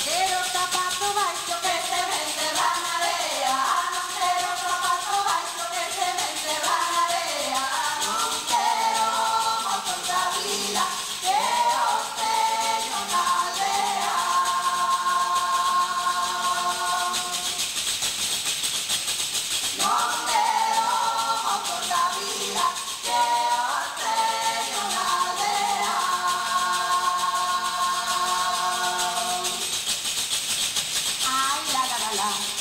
Quiero zapato baixo que se vende la marea. Non quero zapato baixo que se vende la marea. Non quero motor da vida que os teño na aldea. Non quero motor da vida que os teño na aldea. Ay, la la la la.